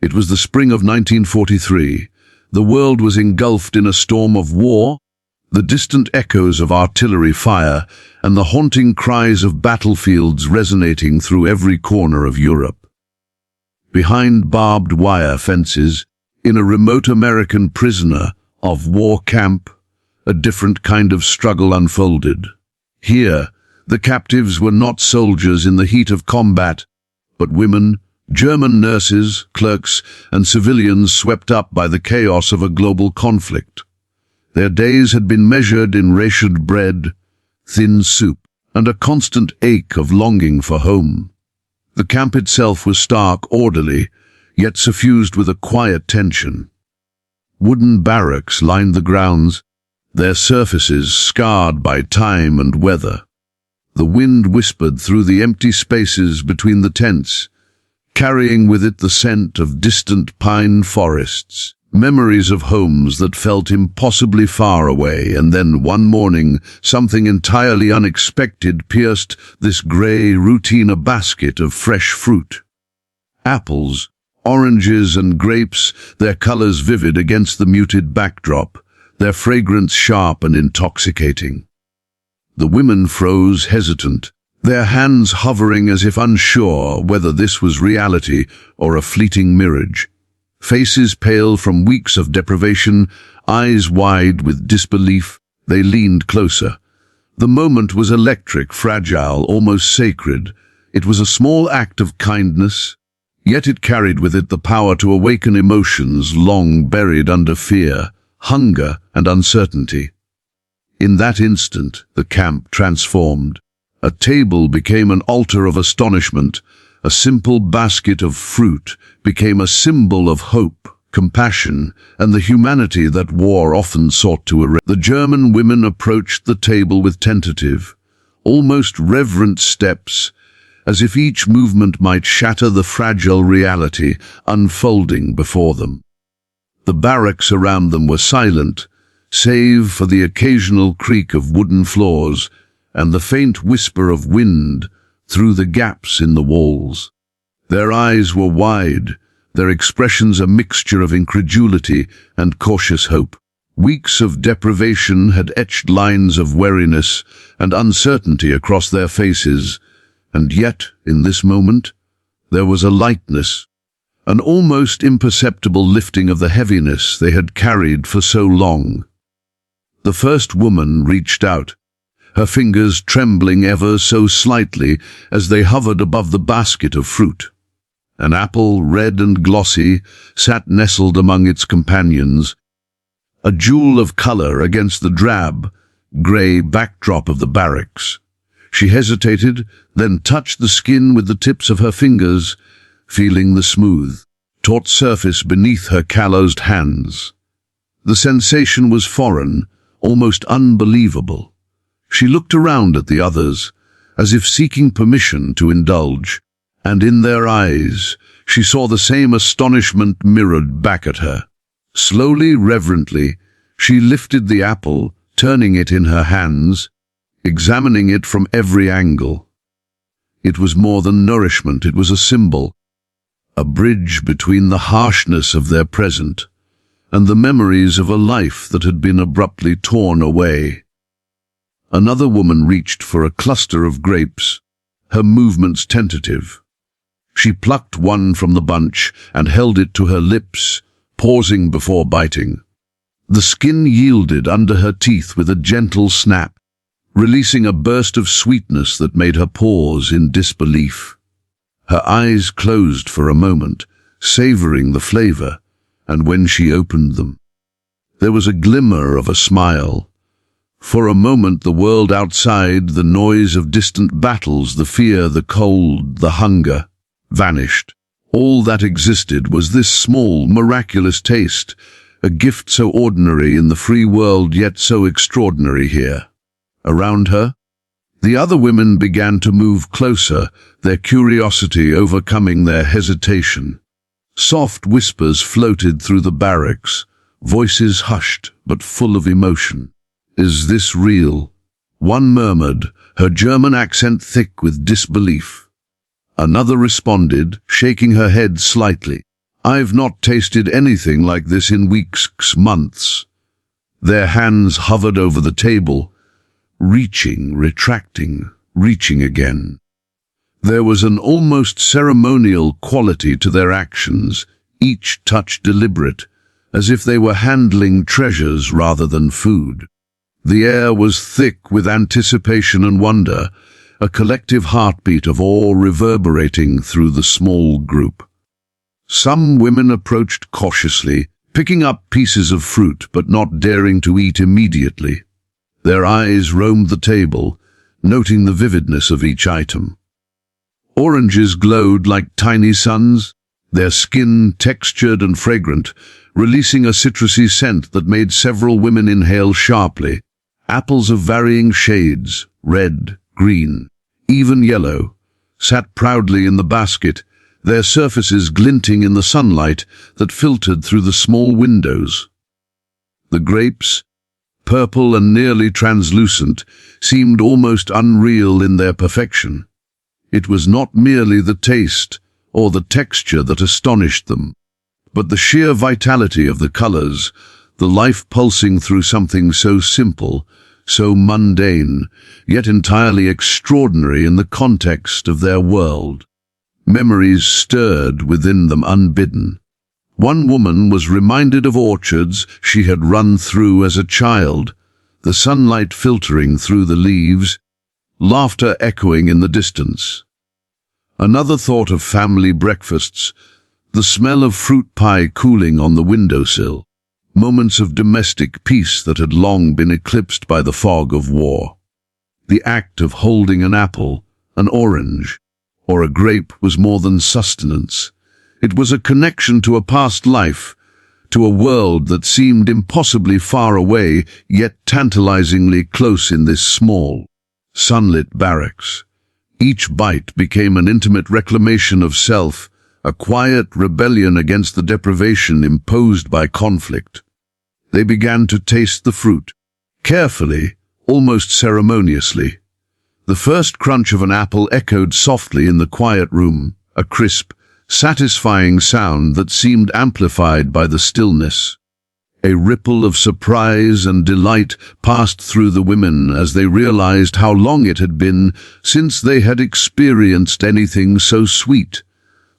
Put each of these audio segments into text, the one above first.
It was the spring of 1943. The world was engulfed in a storm of war, the distant echoes of artillery fire and the haunting cries of battlefields resonating through every corner of Europe. Behind barbed wire fences, in a remote American prisoner of war camp, a different kind of struggle unfolded. Here, the captives were not soldiers in the heat of combat, but women, German nurses, clerks, and civilians swept up by the chaos of a global conflict. Their days had been measured in rationed bread, thin soup, and a constant ache of longing for home. The camp itself was stark, orderly, yet suffused with a quiet tension. Wooden barracks lined the grounds, their surfaces scarred by time and weather. The wind whispered through the empty spaces between the tents, carrying with it the scent of distant pine forests, memories of homes that felt impossibly far away. And then one morning, something entirely unexpected pierced this grey routine: a basket of fresh fruit. Apples, oranges and grapes, their colours vivid against the muted backdrop, their fragrance sharp and intoxicating. The women froze, hesitant, their hands hovering as if unsure whether this was reality or a fleeting mirage. Faces pale from weeks of deprivation, eyes wide with disbelief, they leaned closer. The moment was electric, fragile, almost sacred. It was a small act of kindness, yet it carried with it the power to awaken emotions long buried under fear, hunger, and uncertainty. In that instant, the camp transformed. A table became an altar of astonishment. A simple basket of fruit became a symbol of hope, compassion, and the humanity that war often sought to erase. The German women approached the table with tentative, almost reverent steps, as if each movement might shatter the fragile reality unfolding before them. The barracks around them were silent, save for the occasional creak of wooden floors and the faint whisper of wind through the gaps in the walls. Their eyes were wide, their expressions a mixture of incredulity and cautious hope. Weeks of deprivation had etched lines of weariness and uncertainty across their faces, and yet, in this moment, there was a lightness, an almost imperceptible lifting of the heaviness they had carried for so long. The first woman reached out, her fingers trembling ever so slightly as they hovered above the basket of fruit. An apple, red and glossy, sat nestled among its companions, a jewel of color against the drab, grey backdrop of the barracks. She hesitated, then touched the skin with the tips of her fingers, feeling the smooth, taut surface beneath her calloused hands. The sensation was foreign, almost unbelievable. She looked around at the others, as if seeking permission to indulge, and in their eyes she saw the same astonishment mirrored back at her. Slowly, reverently, she lifted the apple, turning it in her hands, examining it from every angle. It was more than nourishment, it was a symbol, a bridge between the harshness of their present and the memories of a life that had been abruptly torn away. Another woman reached for a cluster of grapes, her movements tentative. She plucked one from the bunch and held it to her lips, pausing before biting. The skin yielded under her teeth with a gentle snap, releasing a burst of sweetness that made her pause in disbelief. Her eyes closed for a moment, savoring the flavor, and when she opened them, there was a glimmer of a smile. For a moment the world outside, the noise of distant battles, the fear, the cold, the hunger, vanished. All that existed was this small, miraculous taste, a gift so ordinary in the free world, yet so extraordinary here. Around her, the other women began to move closer, their curiosity overcoming their hesitation. Soft whispers floated through the barracks, voices hushed but full of emotion. "Is this real?" One murmured, her German accent thick with disbelief. Another responded, shaking her head slightly. "I've not tasted anything like this in weeks, months." Their hands hovered over the table, reaching, retracting, reaching again. There was an almost ceremonial quality to their actions, each touch deliberate, as if they were handling treasures rather than food. The air was thick with anticipation and wonder, a collective heartbeat of awe reverberating through the small group. Some women approached cautiously, picking up pieces of fruit but not daring to eat immediately. Their eyes roamed the table, noting the vividness of each item. Oranges glowed like tiny suns, their skin textured and fragrant, releasing a citrusy scent that made several women inhale sharply. Apples of varying shades, red, green, even yellow, sat proudly in the basket, their surfaces glinting in the sunlight that filtered through the small windows. The grapes, purple and nearly translucent, seemed almost unreal in their perfection. It was not merely the taste or the texture that astonished them, but the sheer vitality of the colors, the life pulsing through something so simple, so mundane, yet entirely extraordinary in the context of their world. Memories stirred within them unbidden. One woman was reminded of orchards she had run through as a child, the sunlight filtering through the leaves, laughter echoing in the distance. Another thought of family breakfasts, the smell of fruit pie cooling on the windowsill, moments of domestic peace that had long been eclipsed by the fog of war. The act of holding an apple, an orange, or a grape was more than sustenance. It was a connection to a past life, to a world that seemed impossibly far away, yet tantalizingly close in this small, sunlit barracks. Each bite became an intimate reclamation of self, a quiet rebellion against the deprivation imposed by conflict. They began to taste the fruit, carefully, almost ceremoniously. The first crunch of an apple echoed softly in the quiet room, a crisp, satisfying sound that seemed amplified by the stillness. A ripple of surprise and delight passed through the women as they realized how long it had been since they had experienced anything so sweet,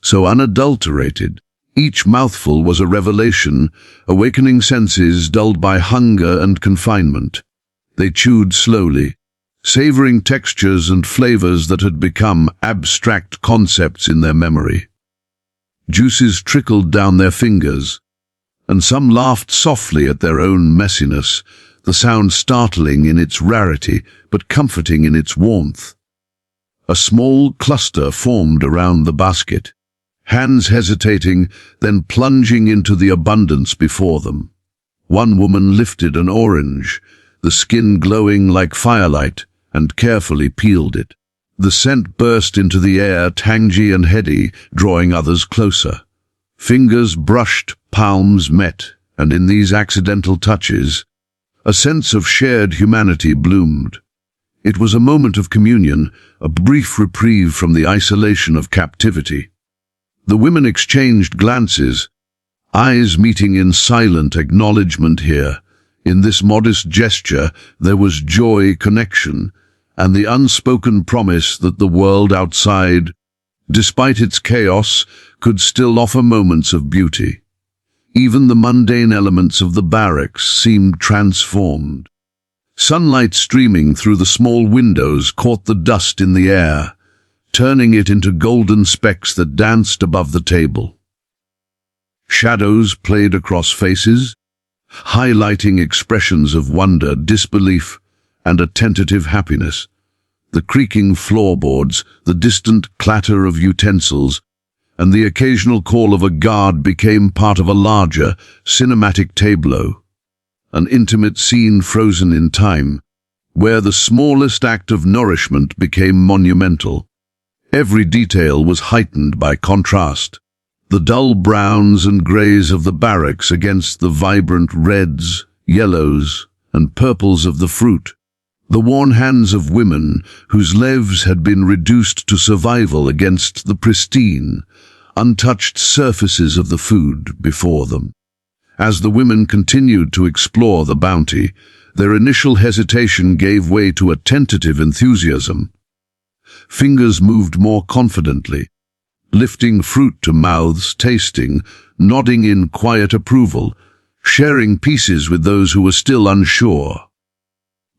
so unadulterated. Each mouthful was a revelation, awakening senses dulled by hunger and confinement. They chewed slowly, savoring textures and flavors that had become abstract concepts in their memory. Juices trickled down their fingers, and some laughed softly at their own messiness, the sound startling in its rarity but comforting in its warmth. A small cluster formed around the basket, hands hesitating, then plunging into the abundance before them. One woman lifted an orange, the skin glowing like firelight, and carefully peeled it. The scent burst into the air, tangy and heady, drawing others closer. Fingers brushed, palms met, and in these accidental touches, a sense of shared humanity bloomed. It was a moment of communion, a brief reprieve from the isolation of captivity. The women exchanged glances, eyes meeting in silent acknowledgement here. In this modest gesture, there was joy, connection, and the unspoken promise that the world outside, despite its chaos, could still offer moments of beauty. Even the mundane elements of the barracks seemed transformed. Sunlight streaming through the small windows caught the dust in the air, turning it into golden specks that danced above the table. Shadows played across faces, highlighting expressions of wonder, disbelief, and a tentative happiness. The creaking floorboards, the distant clatter of utensils, and the occasional call of a guard became part of a larger, cinematic tableau, an intimate scene frozen in time, where the smallest act of nourishment became monumental. Every detail was heightened by contrast. The dull browns and greys of the barracks against the vibrant reds, yellows, and purples of the fruit. The worn hands of women whose lives had been reduced to survival against the pristine, untouched surfaces of the food before them. As the women continued to explore the bounty, their initial hesitation gave way to a tentative enthusiasm. Fingers moved more confidently, lifting fruit to mouths, tasting, nodding in quiet approval, sharing pieces with those who were still unsure.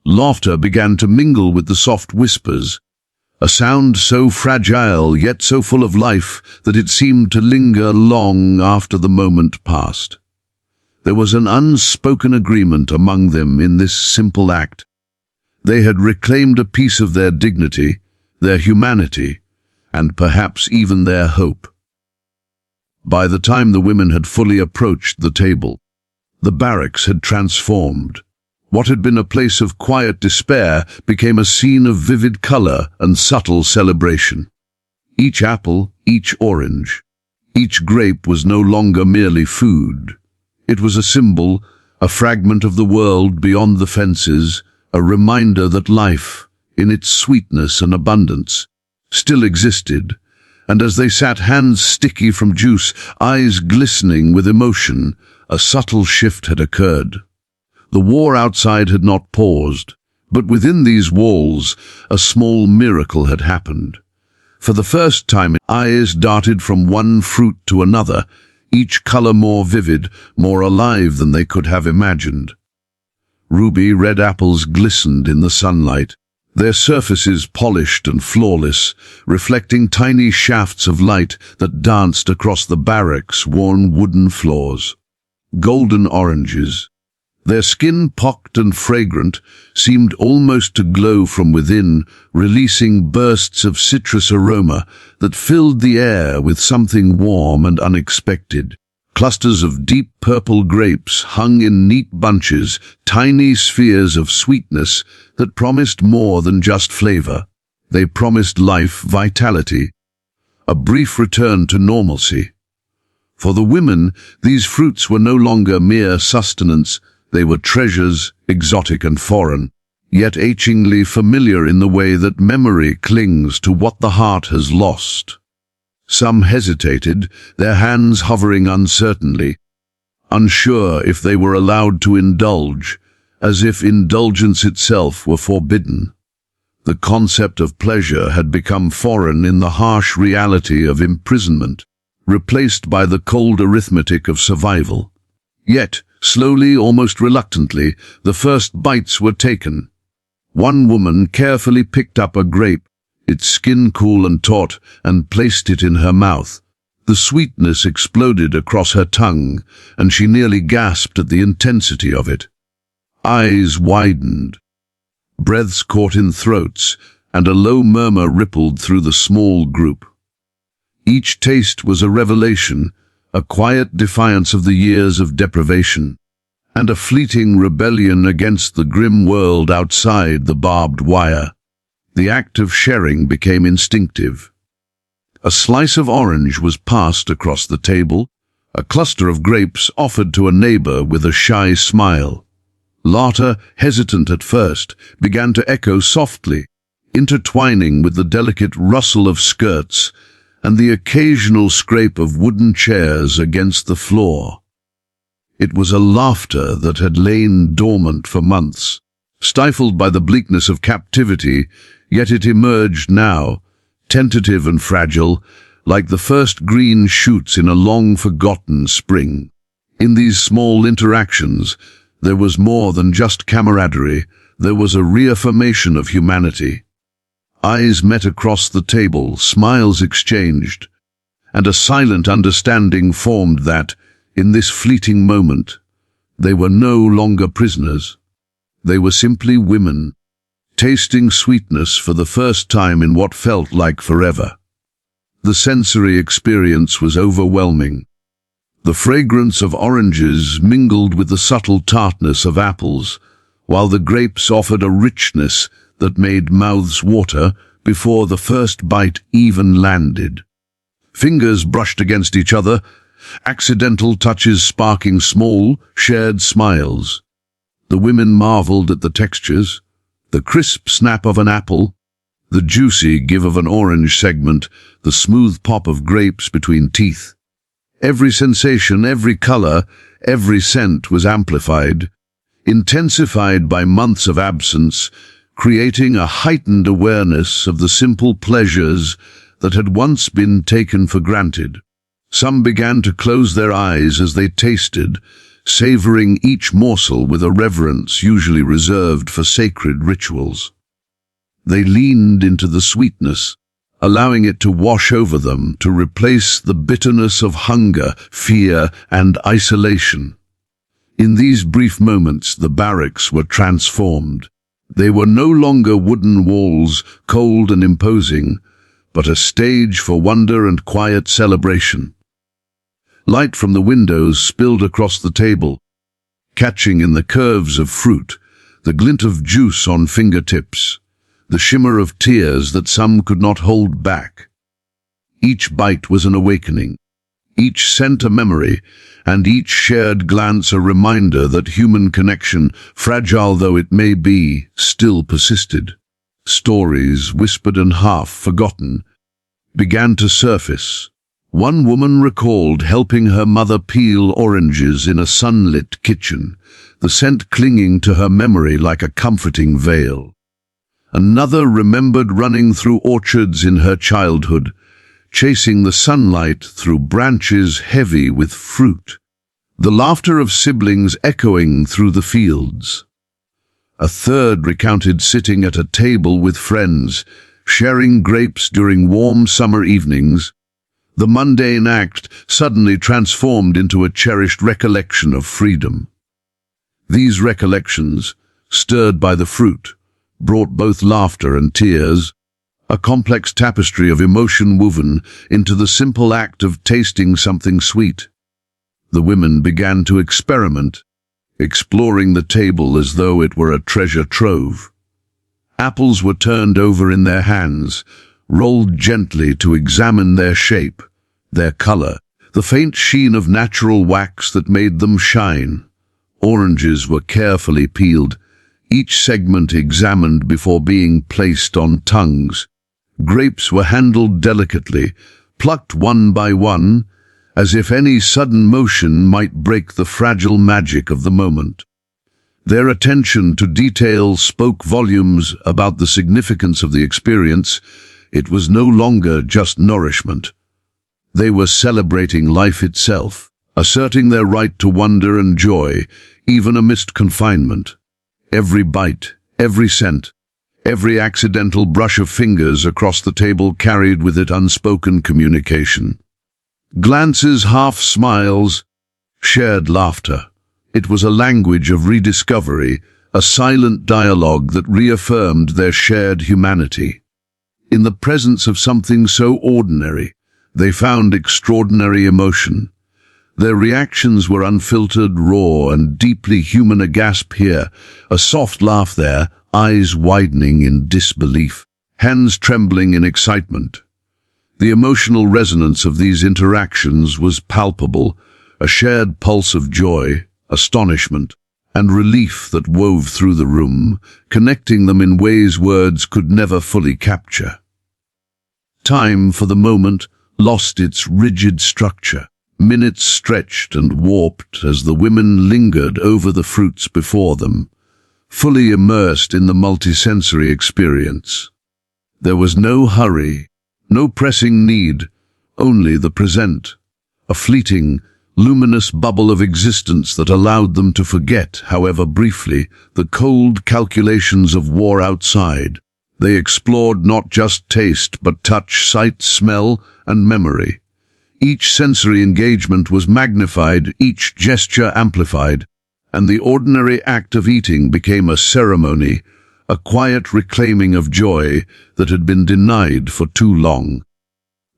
Laughter began to mingle with the soft whispers, a sound so fragile yet so full of life that it seemed to linger long after the moment passed. There was an unspoken agreement among them in this simple act. They had reclaimed a piece of their dignity, their humanity, and perhaps even their hope. By the time the women had fully approached the table, the barracks had transformed. What had been a place of quiet despair became a scene of vivid color and subtle celebration. Each apple, each orange, each grape was no longer merely food. It was a symbol, a fragment of the world beyond the fences, a reminder that life, in its sweetness and abundance, still existed. And as they sat, hands sticky from juice, eyes glistening with emotion, a subtle shift had occurred. The war outside had not paused, but within these walls a small miracle had happened. For the first time, eyes darted from one fruit to another, each color more vivid, more alive than they could have imagined. Ruby red apples glistened in the sunlight, their surfaces polished and flawless, reflecting tiny shafts of light that danced across the barracks' worn wooden floors. Golden oranges, their skin pocked and fragrant, seemed almost to glow from within, releasing bursts of citrus aroma that filled the air with something warm and unexpected. Clusters of deep purple grapes hung in neat bunches, tiny spheres of sweetness that promised more than just flavor. They promised life, vitality, a brief return to normalcy. For the women, these fruits were no longer mere sustenance. They were treasures, exotic and foreign, yet achingly familiar in the way that memory clings to what the heart has lost. Some hesitated, their hands hovering uncertainly, unsure if they were allowed to indulge, as if indulgence itself were forbidden. The concept of pleasure had become foreign in the harsh reality of imprisonment, replaced by the cold arithmetic of survival. Yet, slowly, almost reluctantly, the first bites were taken. One woman carefully picked up a grape, its skin cool and taut, and placed it in her mouth. The sweetness exploded across her tongue, and she nearly gasped at the intensity of it. Eyes widened, breaths caught in throats, and a low murmur rippled through the small group. Each taste was a revelation, a quiet defiance of the years of deprivation, and a fleeting rebellion against the grim world outside the barbed wire. The act of sharing became instinctive. A slice of orange was passed across the table, a cluster of grapes offered to a neighbor with a shy smile. Laughter, hesitant at first, began to echo softly, intertwining with the delicate rustle of skirts and the occasional scrape of wooden chairs against the floor. It was a laughter that had lain dormant for months, stifled by the bleakness of captivity, yet it emerged now, tentative and fragile, like the first green shoots in a long-forgotten spring. In these small interactions, there was more than just camaraderie, there was a reaffirmation of humanity. Eyes met across the table, smiles exchanged, and a silent understanding formed that, in this fleeting moment, they were no longer prisoners. They were simply women, tasting sweetness for the first time in what felt like forever. The sensory experience was overwhelming. The fragrance of oranges mingled with the subtle tartness of apples, while the grapes offered a richness that made mouths water before the first bite even landed. Fingers brushed against each other, accidental touches sparking small, shared smiles. The women marveled at the textures, the crisp snap of an apple, The juicy give of an orange segment, the smooth pop of grapes between teeth. Every sensation, every color, every scent was amplified, intensified by months of absence, creating a heightened awareness of the simple pleasures that had once been taken for granted. Some began to close their eyes as they tasted, savoring each morsel with a reverence usually reserved for sacred rituals. They leaned into the sweetness, allowing it to wash over them, to replace the bitterness of hunger, fear, and isolation. In these brief moments, the barracks were transformed. They were no longer wooden walls, cold and imposing, but a stage for wonder and quiet celebration. Light from the windows spilled across the table, catching in the curves of fruit, the glint of juice on fingertips, the shimmer of tears that some could not hold back. Each bite was an awakening, each scent a memory, and each shared glance a reminder that human connection, fragile though it may be, still persisted. Stories, whispered and half forgotten, began to surface. One woman recalled helping her mother peel oranges in a sunlit kitchen, the scent clinging to her memory like a comforting veil. Another remembered running through orchards in her childhood, chasing the sunlight through branches heavy with fruit, the laughter of siblings echoing through the fields. A third recounted sitting at a table with friends, sharing grapes during warm summer evenings, the mundane act suddenly transformed into a cherished recollection of freedom. These recollections, stirred by the fruit, brought both laughter and tears, a complex tapestry of emotion woven into the simple act of tasting something sweet. The women began to experiment, exploring the table as though it were a treasure trove. Apples were turned over in their hands, rolled gently to examine their shape, their color, the faint sheen of natural wax that made them shine. Oranges were carefully peeled, each segment examined before being placed on tongues. Grapes were handled delicately, plucked one by one, as if any sudden motion might break the fragile magic of the moment. Their attention to detail spoke volumes about the significance of the experience. It was no longer just nourishment. They were celebrating life itself, asserting their right to wonder and joy, even amidst confinement. Every bite, every scent, every accidental brush of fingers across the table carried with it unspoken communication. Glances, half smiles, shared laughter. It was a language of rediscovery, a silent dialogue that reaffirmed their shared humanity. In the presence of something so ordinary, they found extraordinary emotion. Their reactions were unfiltered, raw, and deeply human. A gasp here, a soft laugh there, eyes widening in disbelief, hands trembling in excitement. The emotional resonance of these interactions was palpable, a shared pulse of joy, astonishment, and relief that wove through the room, connecting them in ways words could never fully capture. Time, for the moment, lost its rigid structure. Minutes stretched and warped as the women lingered over the fruits before them, fully immersed in the multisensory experience. There was no hurry, no pressing need, only the present, a fleeting, luminous bubble of existence that allowed them to forget, however briefly, the cold calculations of war outside. They explored not just taste, but touch, sight, smell, and memory. Each sensory engagement was magnified, each gesture amplified, and the ordinary act of eating became a ceremony, a quiet reclaiming of joy that had been denied for too long.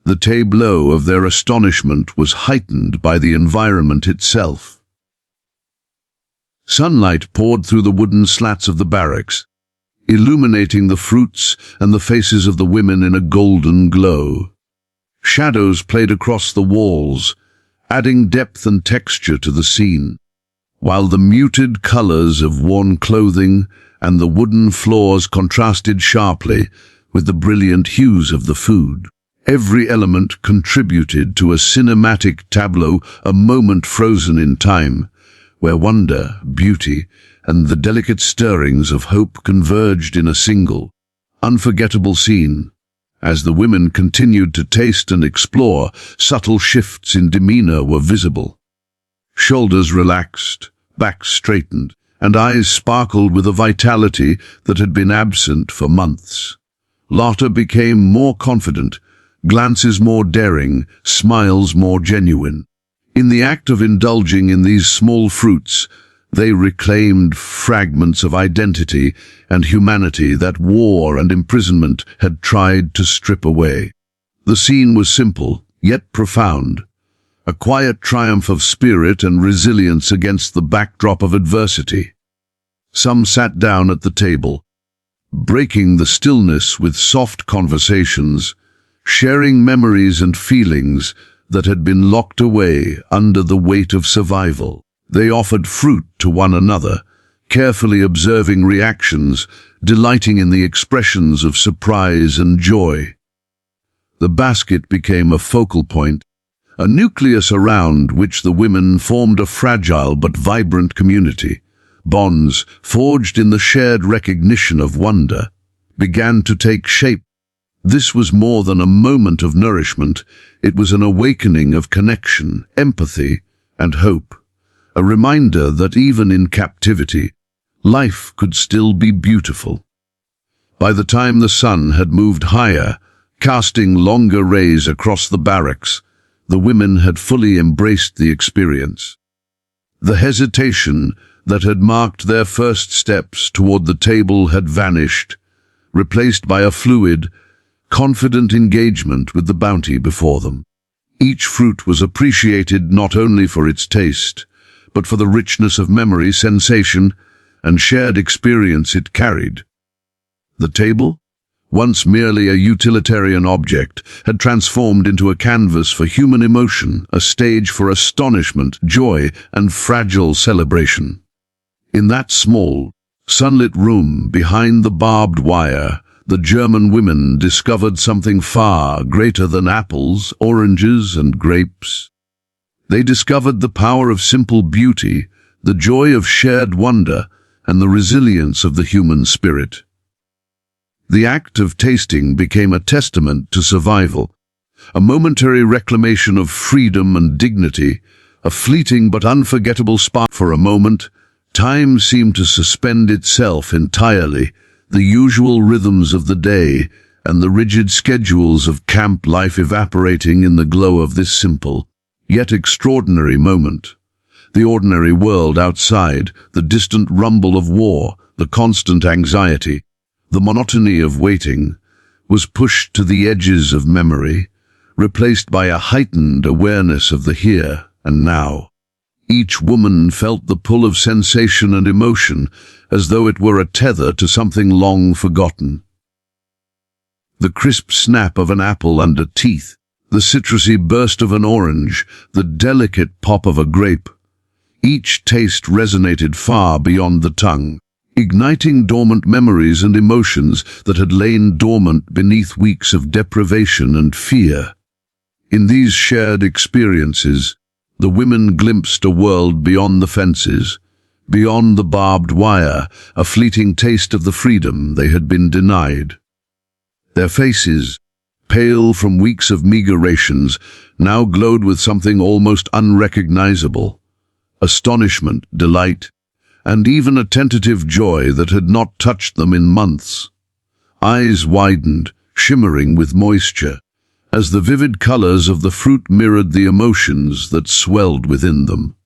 The tableau of their astonishment was heightened by the environment itself. Sunlight poured through the wooden slats of the barracks, illuminating the fruits and the faces of the women in a golden glow. Shadows played across the walls, adding depth and texture to the scene, while the muted colors of worn clothing and the wooden floors contrasted sharply with the brilliant hues of the food. Every element contributed to a cinematic tableau, a moment frozen in time, where wonder, beauty, and the delicate stirrings of hope converged in a single, unforgettable scene. As the women continued to taste and explore, subtle shifts in demeanor were visible. Shoulders relaxed, backs straightened, and eyes sparkled with a vitality that had been absent for months. Laughter became more confident, glances more daring, smiles more genuine. In the act of indulging in these small fruits, they reclaimed fragments of identity and humanity that war and imprisonment had tried to strip away. The scene was simple, yet profound, a quiet triumph of spirit and resilience against the backdrop of adversity. Some sat down at the table, breaking the stillness with soft conversations, sharing memories and feelings that had been locked away under the weight of survival. They offered fruit to one another, carefully observing reactions, delighting in the expressions of surprise and joy. The basket became a focal point, a nucleus around which the women formed a fragile but vibrant community. Bonds, forged in the shared recognition of wonder, began to take shape. This was more than a moment of nourishment. It was an awakening of connection, empathy, and hope. A reminder that even in captivity, life could still be beautiful. By the time the sun had moved higher, casting longer rays across the barracks, the women had fully embraced the experience. The hesitation that had marked their first steps toward the table had vanished, replaced by a fluid, confident engagement with the bounty before them. Each fruit was appreciated not only for its taste, but for the richness of memory, sensation, and shared experience it carried. The table, once merely a utilitarian object, had transformed into a canvas for human emotion, a stage for astonishment, joy, and fragile celebration. In that small, sunlit room behind the barbed wire, the German women discovered something far greater than apples, oranges, and grapes. They discovered the power of simple beauty, the joy of shared wonder, and the resilience of the human spirit. The act of tasting became a testament to survival, a momentary reclamation of freedom and dignity, a fleeting but unforgettable spark. For a moment, time seemed to suspend itself entirely, the usual rhythms of the day and the rigid schedules of camp life evaporating in the glow of this simple, yet extraordinary moment. The ordinary world outside, the distant rumble of war, the constant anxiety, the monotony of waiting, was pushed to the edges of memory, replaced by a heightened awareness of the here and now. Each woman felt the pull of sensation and emotion, as though it were a tether to something long forgotten. The crisp snap of an apple under teeth, the citrusy burst of an orange, the delicate pop of a grape. Each taste resonated far beyond the tongue, igniting dormant memories and emotions that had lain dormant beneath weeks of deprivation and fear. In these shared experiences, the women glimpsed a world beyond the fences, beyond the barbed wire, a fleeting taste of the freedom they had been denied. Their faces, pale from weeks of meager rations, now glowed with something almost unrecognizable: astonishment, delight, and even a tentative joy that had not touched them in months. Eyes widened, shimmering with moisture, as the vivid colors of the fruit mirrored the emotions that swelled within them.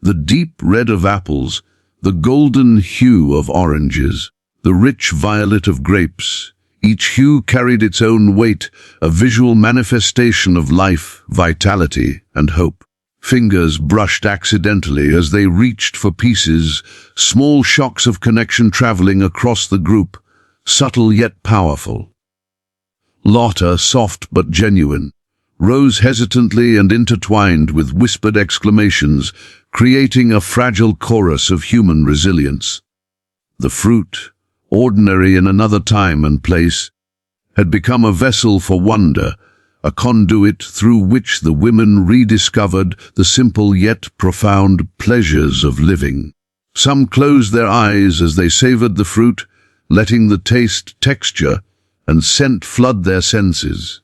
The deep red of apples, the golden hue of oranges, the rich violet of grapes, each hue carried its own weight, a visual manifestation of life, vitality, and hope. Fingers brushed accidentally as they reached for pieces, small shocks of connection traveling across the group, subtle yet powerful. Laughter, soft but genuine, rose hesitantly and intertwined with whispered exclamations, creating a fragile chorus of human resilience. The fruit, ordinary in another time and place, had become a vessel for wonder, a conduit through which the women rediscovered the simple yet profound pleasures of living. Some closed their eyes as they savored the fruit, letting the taste, texture, and scent flood their senses.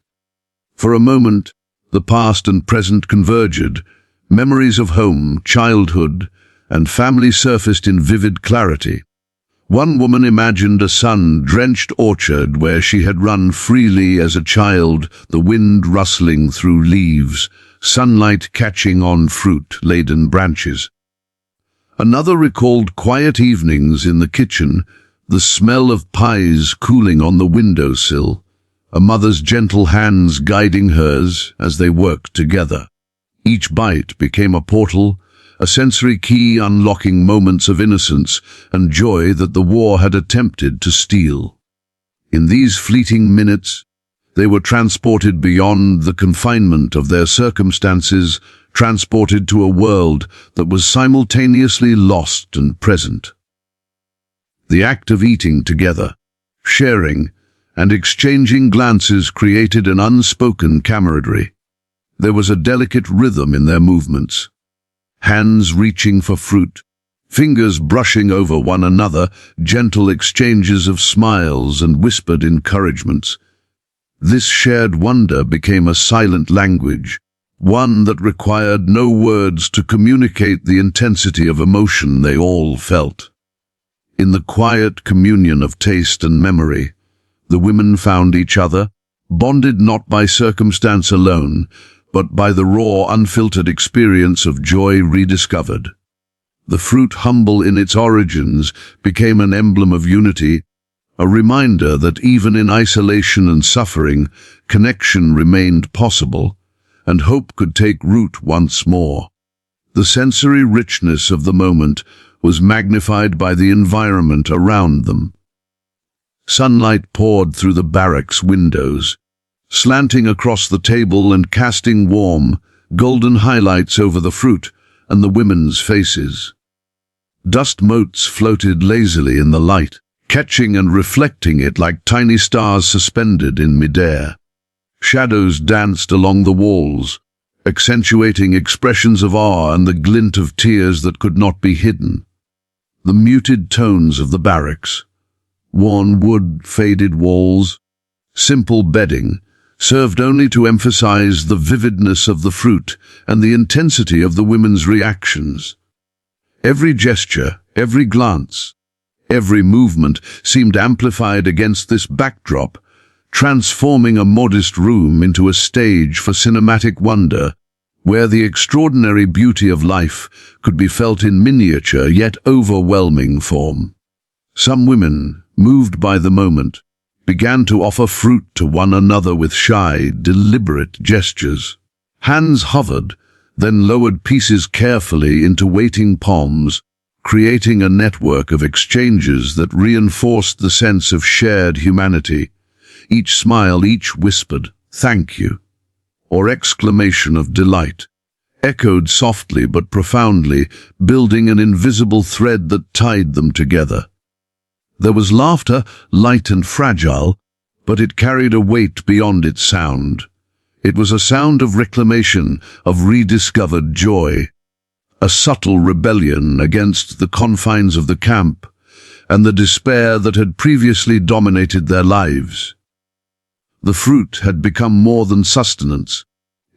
For a moment, the past and present converged. Memories of home, childhood, and family surfaced in vivid clarity. One woman imagined a sun-drenched orchard where she had run freely as a child, the wind rustling through leaves, sunlight catching on fruit-laden branches. Another recalled quiet evenings in the kitchen, the smell of pies cooling on the windowsill, a mother's gentle hands guiding hers as they worked together. Each bite became a portal, a sensory key unlocking moments of innocence and joy that the war had attempted to steal. In these fleeting minutes, they were transported beyond the confinement of their circumstances, transported to a world that was simultaneously lost and present. The act of eating together, sharing, and exchanging glances created an unspoken camaraderie. There was a delicate rhythm in their movements. Hands reaching for fruit, fingers brushing over one another, gentle exchanges of smiles and whispered encouragements. This shared wonder became a silent language, one that required no words to communicate the intensity of emotion they all felt. In the quiet communion of taste and memory, the women found each other, bonded not by circumstance alone, but by the raw, unfiltered experience of joy rediscovered. The fruit, humble in its origins, became an emblem of unity, a reminder that even in isolation and suffering, connection remained possible, and hope could take root once more. The sensory richness of the moment was magnified by the environment around them. Sunlight poured through the barracks windows, slanting across the table and casting warm, golden highlights over the fruit and the women's faces. Dust motes floated lazily in the light, catching and reflecting it like tiny stars suspended in midair. Shadows danced along the walls, accentuating expressions of awe and the glint of tears that could not be hidden. The muted tones of the barracks, worn wood, faded walls, simple bedding, served only to emphasize the vividness of the fruit and the intensity of the women's reactions. Every gesture, every glance, every movement seemed amplified against this backdrop, transforming a modest room into a stage for cinematic wonder, where the extraordinary beauty of life could be felt in miniature yet overwhelming form. Some women, moved by the moment, began to offer fruit to one another with shy, deliberate gestures. Hands hovered, then lowered pieces carefully into waiting palms, creating a network of exchanges that reinforced the sense of shared humanity. Each smile, each whispered, "Thank you," or exclamation of delight, echoed softly but profoundly, building an invisible thread that tied them together. There was laughter, light and fragile, but it carried a weight beyond its sound. It was a sound of reclamation, of rediscovered joy, a subtle rebellion against the confines of the camp and the despair that had previously dominated their lives. The fruit had become more than sustenance.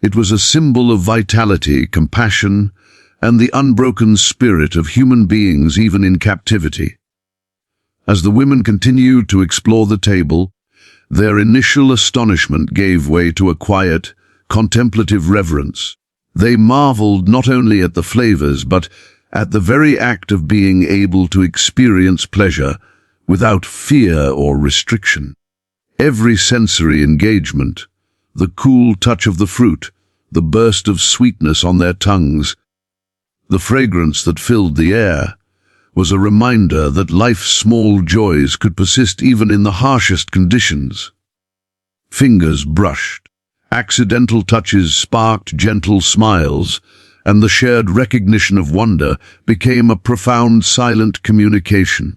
It was a symbol of vitality, compassion, and the unbroken spirit of human beings even in captivity. As the women continued to explore the table, their initial astonishment gave way to a quiet, contemplative reverence. They marveled not only at the flavors, but at the very act of being able to experience pleasure without fear or restriction. Every sensory engagement, the cool touch of the fruit, the burst of sweetness on their tongues, the fragrance that filled the air, was a reminder that life's small joys could persist even in the harshest conditions. Fingers brushed, accidental touches sparked gentle smiles, and the shared recognition of wonder became a profound silent communication.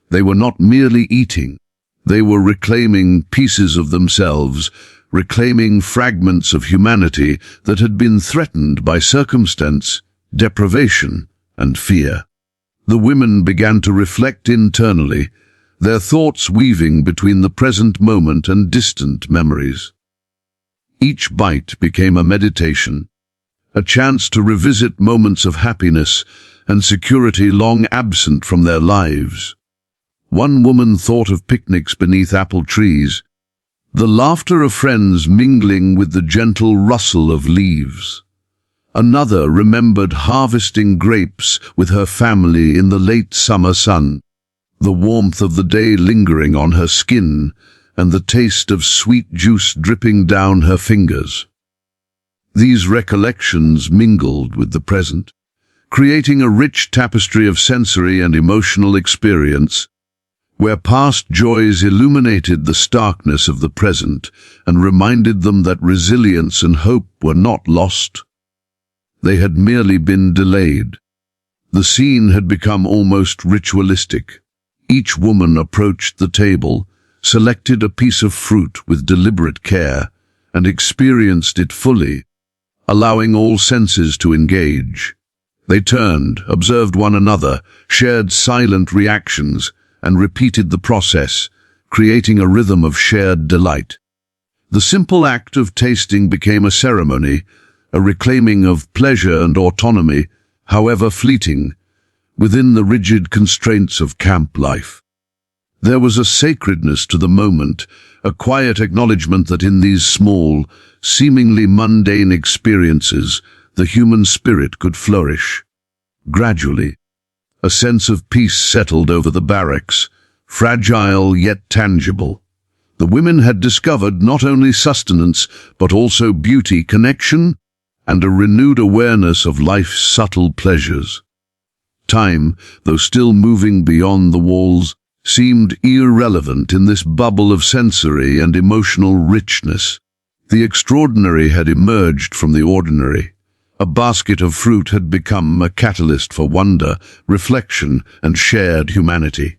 They were not merely eating, They were reclaiming pieces of themselves, reclaiming fragments of humanity that had been threatened by circumstance, deprivation, and fear. The women began to reflect internally, their thoughts weaving between the present moment and distant memories. Each bite became a meditation, a chance to revisit moments of happiness and security long absent from their lives. One woman thought of picnics beneath apple trees, the laughter of friends mingling with the gentle rustle of leaves. Another remembered harvesting grapes with her family in the late summer sun, the warmth of the day lingering on her skin and the taste of sweet juice dripping down her fingers. These recollections mingled with the present, creating a rich tapestry of sensory and emotional experience, where past joys illuminated the starkness of the present and reminded them that resilience and hope were not lost. They had merely been delayed. The scene had become almost ritualistic. Each woman approached the table, selected a piece of fruit with deliberate care, and experienced it fully, allowing all senses to engage. They turned, observed one another, shared silent reactions, and repeated the process, creating a rhythm of shared delight. The simple act of tasting became a ceremony, a reclaiming of pleasure and autonomy, however fleeting, within the rigid constraints of camp life. There was a sacredness to the moment, a quiet acknowledgement that in these small, seemingly mundane experiences, the human spirit could flourish. Gradually, a sense of peace settled over the barracks, fragile yet tangible. The women had discovered not only sustenance, but also beauty, connection, and a renewed awareness of life's subtle pleasures. Time, though still moving beyond the walls, seemed irrelevant in this bubble of sensory and emotional richness. The extraordinary had emerged from the ordinary. A basket of fruit had become a catalyst for wonder, reflection, and shared humanity.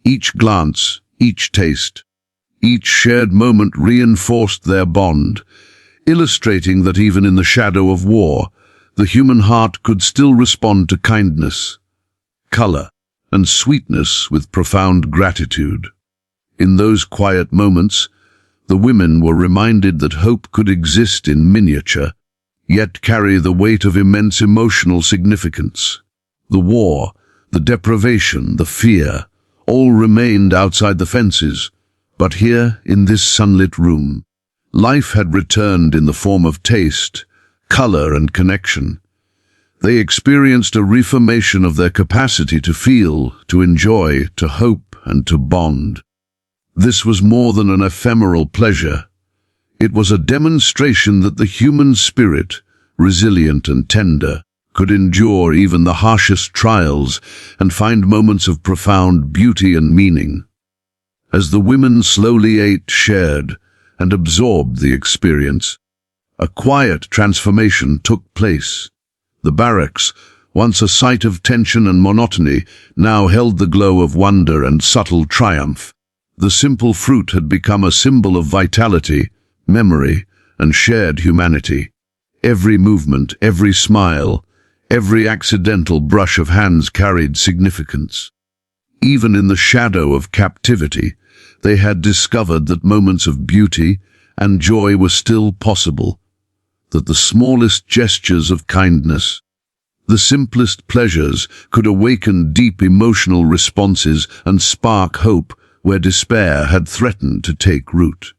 Each glance, each taste, each shared moment reinforced their bond, illustrating that even in the shadow of war, the human heart could still respond to kindness, color, and sweetness with profound gratitude. In those quiet moments, the women were reminded that hope could exist in miniature, yet carry the weight of immense emotional significance. The war, the deprivation, the fear, all remained outside the fences, but here, in this sunlit room, life had returned in the form of taste, color, and connection. They experienced a reformation of their capacity to feel, to enjoy, to hope, and to bond. This was more than an ephemeral pleasure. It was a demonstration that the human spirit, resilient and tender, could endure even the harshest trials and find moments of profound beauty and meaning. As the women slowly ate, shared, and absorbed the experience, a quiet transformation took place. The barracks, once a site of tension and monotony, now held the glow of wonder and subtle triumph. The simple fruit had become a symbol of vitality, memory, and shared humanity. Every movement, every smile, every accidental brush of hands carried significance. Even in the shadow of captivity, they had discovered that moments of beauty and joy were still possible, that the smallest gestures of kindness, the simplest pleasures, could awaken deep emotional responses and spark hope where despair had threatened to take root.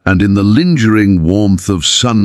And in the lingering warmth of sunlight,